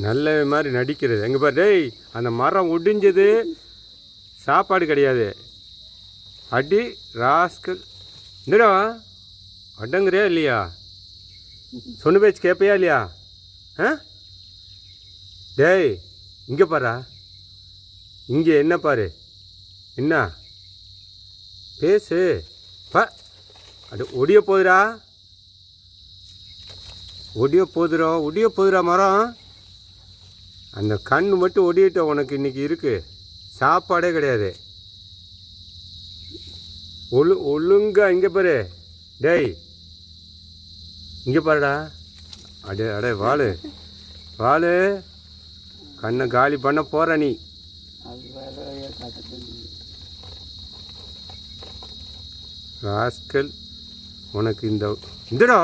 நல்ல மாதிரி நடிக்கிறது. எங்கே பாரு டேய், அந்த மரம் ஒடிஞ்சது சாப்பாடு கிடையாது. அடி ராஸ்கல். என்னடா அடங்குறியா இல்லையா? சொன்ன பேச்சு கேட்பையா இல்லையா? ஆ டேய் இங்கே பாரா, இங்கே என்ன பாரு, என்ன பேசு பா. அது ஒடிய போகுதுடா, ஒடிய போகுதுடா மரம். அந்த கண் மட்டும் ஒடியிட்ட உனக்கு இன்றைக்கி இருக்குது, சாப்பாடே கிடையாது. ஒழுங்கா இங்கே பாரு டேய், இங்கே பாருடா. அடே வாழு கண்ணை காலி பண்ண போகிற நீ. ராஸ்கல், உனக்கு இந்தடா